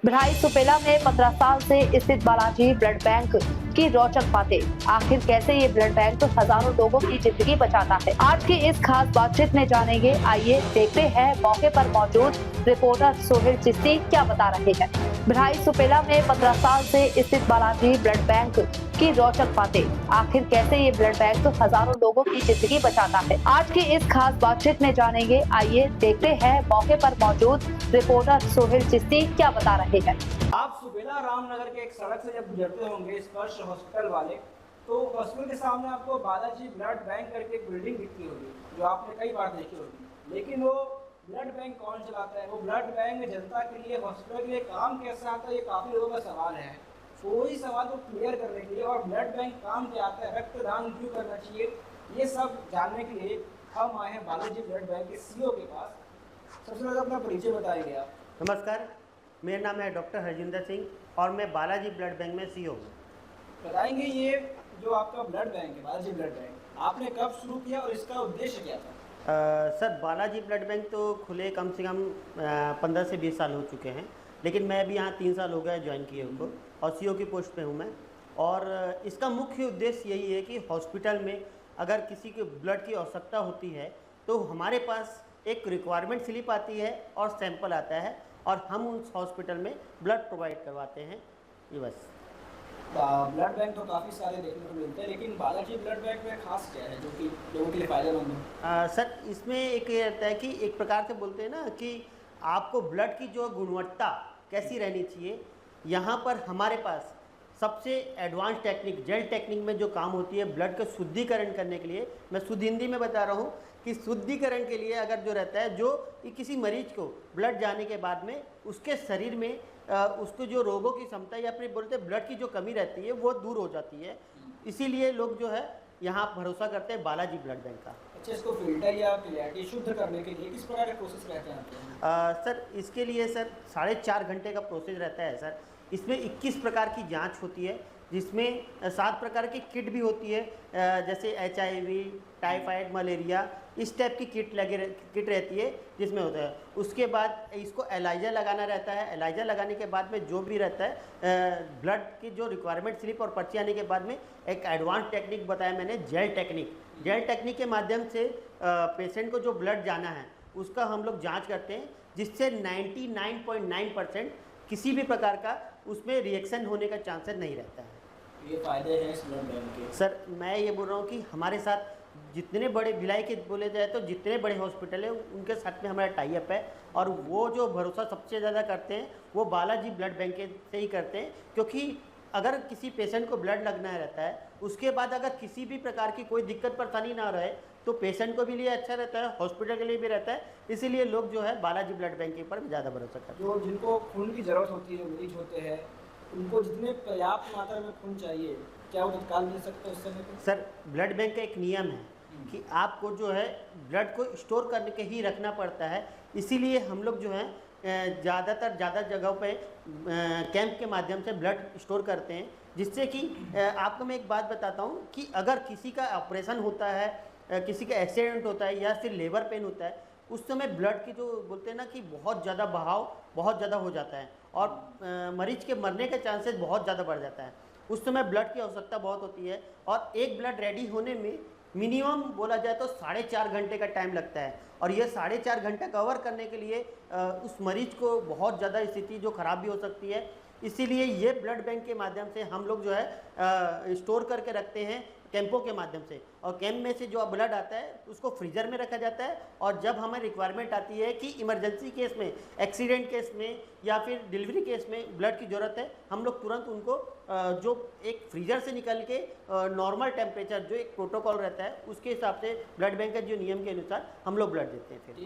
भिलाई सुपेला में 15 साल से स्थित बालाजी ब्लड बैंक की रोचक बातें। आखिर कैसे ये ब्लड बैंक हजारों लोगों की जिंदगी बचाता है, आज की इस खास बातचीत में जानेंगे। आइए देखते हैं मौके पर मौजूद रिपोर्टर सोहेल चिश्ती क्या बता रहे हैं। भिलाई सुपेला में 15 साल से स्थित बालाजी ब्लड बैंक की रोचक बातें। आखिर कैसे ये ब्लड बैंक हजारों लोगों की जिंदगी बचाता है, आज की इस खास बातचीत में जानेंगे। आइए देखते हैं मौके पर मौजूद रिपोर्टर सोहेल चिश्ती क्या बता रहे हैं। आप सुबेला रामनगर के एक सड़क से जब गुजरते होंगे स्पर्श हॉस्पिटल वाले, तो हॉस्पिटल के सामने आपको बालाजी ब्लड बैंक करके एक बिल्डिंग दिखती होगी जो आपने कई बार देखी होगी। लेकिन वो ब्लड बैंक कौन चलाता है, वो ब्लड बैंक जनता के लिए, हॉस्पिटल के लिए काम कैसे आता है, ये काफ़ी लोगों का सवाल है। तो वही सवाल को क्लियर करने के लिए और ब्लड बैंक काम क्या आता है, रक्तदान क्यों करना चाहिए, ये सब जानने के लिए हम आए हैं बालाजी ब्लड बैंक के सीईओ के पास। सबसे पहले अपना परिचय बताएंगे आप। नमस्कार, मेरा नाम है डॉक्टर हरजिंदर सिंह और मैं बालाजी ब्लड बैंक में सीईओ हूँ। बताएंगे ये जो आपका ब्लड बैंक है, बालाजी ब्लड बैंक, आपने कब शुरू किया और इसका उद्देश्य क्या था? सर, बालाजी ब्लड बैंक तो खुले कम से कम 15 से 20 साल हो चुके हैं, लेकिन मैं भी यहाँ 3 साल हो गए ज्वाइन किए उनको और सीईओ की पोस्ट पे हूँ मैं। और इसका मुख्य उद्देश्य यही है कि हॉस्पिटल में अगर किसी को ब्लड की आवश्यकता होती है तो हमारे पास एक रिक्वायरमेंट स्लिप आती है और सैंपल आता है और हम उस हॉस्पिटल में ब्लड प्रोवाइड करवाते हैं। ये बस। ब्लड बैंक तो काफ़ी सारे देखने को मिलते हैं, लेकिन बालाजी ब्लड बैंक में खास क्या है जो कि लोगों के लिए फ़ायदेमंद है? सर, इसमें एक ये रहता है कि एक प्रकार से बोलते हैं ना कि आपको ब्लड की जो गुणवत्ता कैसी रहनी चाहिए, यहाँ पर हमारे पास सबसे एडवांस टेक्निक, जेल टेक्निक में जो काम होती है ब्लड का शुद्धिकरण करने के लिए, मैं शुद्ध हिंदी में बता रहा हूँ कि शुद्धिकरण के लिए अगर जो रहता है, जो किसी मरीज को ब्लड जाने के बाद में उसके शरीर में उसको जो रोगों की क्षमता या फिर बोलते हैं ब्लड की जो कमी रहती है वो दूर हो जाती है। इसीलिए लोग जो है यहाँ भरोसा करते हैं बालाजी ब्लड बैंक का। अच्छा, इसको फिल्टर या क्लैरिटी शुद्ध करने के लिए किस प्रकार का प्रोसेस रहता है? सर, इसके लिए सर 4.5 घंटे का प्रोसेस रहता है सर। इसमें 21 प्रकार की जांच होती है, जिसमें 7 प्रकार की किट भी होती है, जैसे HIV, टाइफाइड, मलेरिया, इस टाइप की किट रहती है जिसमें होता है। उसके बाद इसको एलाइजा लगाना रहता है। एलाइजा लगाने के बाद में जो भी रहता है ब्लड की जो रिक्वायरमेंट स्लिप और पर्ची आने के बाद में एक एडवांस टेक्निक बताया मैंने, जेल टेक्निक। जेल टेक्निक के माध्यम से पेशेंट को जो ब्लड जाना है उसका हम लोग जाँच करते हैं, जिससे 99.9% किसी भी प्रकार का उसमें रिएक्शन होने का चांसेस नहीं रहता है। ये फ़ायदे हैं इस ब्लड बैंक के? सर, मैं ये बोल रहा हूँ कि हमारे साथ जितने बड़े भिलाई के बोले जाए तो जितने बड़े हॉस्पिटल है उनके साथ में हमारा टाई अप है, और वो जो भरोसा सबसे ज़्यादा करते हैं वो बालाजी ब्लड बैंक से ही करते हैं। क्योंकि अगर किसी पेशेंट को ब्लड लगना रहता है, उसके बाद अगर किसी भी प्रकार की कोई दिक्कत परेशानी ना रहे तो पेशेंट को भी लिए अच्छा रहता है, हॉस्पिटल के लिए भी रहता है। इसीलिए लोग जो है बालाजी ब्लड बैंक के ऊपर ज़्यादा भरोसा करते हैं। जो जिनको खून की ज़रूरत होती है, जो मरीज होते हैं, उनको जितने पर्याप्त मात्रा में खून चाहिए, क्या वो तत्काल मिल सकता है उस समय पर? सर, ब्लड बैंक का एक नियम है कि आपको जो है ब्लड को स्टोर करके ही रखना पड़ता है। इसीलिए हम लोग जो है ज़्यादा जगहों पे कैंप के माध्यम से ब्लड स्टोर करते हैं, जिससे कि आपको मैं एक बात बताता हूँ कि अगर किसी का ऑपरेशन होता है, किसी का एक्सीडेंट होता है या फिर लेबर पेन होता है, उस समय ब्लड की जो बोलते हैं ना कि बहुत ज़्यादा बहाव बहुत ज़्यादा हो जाता है और मरीज के मरने के चांसेस बहुत ज़्यादा बढ़ जाता है। उस समय ब्लड की आवश्यकता बहुत होती है और एक ब्लड रेडी होने में मिनिमम बोला जाए तो 4.5 घंटे का टाइम लगता है। और ये 4.5 घंटा कवर करने के लिए उस मरीज को बहुत ज़्यादा स्थिति जो ख़राब भी हो सकती है। इसीलिए ये ब्लड बैंक के माध्यम से हम लोग जो है स्टोर करके रखते हैं कैंपों के माध्यम से, और कैंप में से जो ब्लड आता है उसको फ्रीजर में रखा जाता है। और जब हमें रिक्वायरमेंट आती है कि इमरजेंसी केस में, एक्सीडेंट केस में या फिर डिलीवरी केस में ब्लड की ज़रूरत है, हम लोग तुरंत उनको जो एक फ्रीजर से निकल के नॉर्मल टेम्परेचर जो एक प्रोटोकॉल रहता है उसके हिसाब से ब्लड बैंक के जो नियम के अनुसार हम लोग ब्लड देते हैं फिर।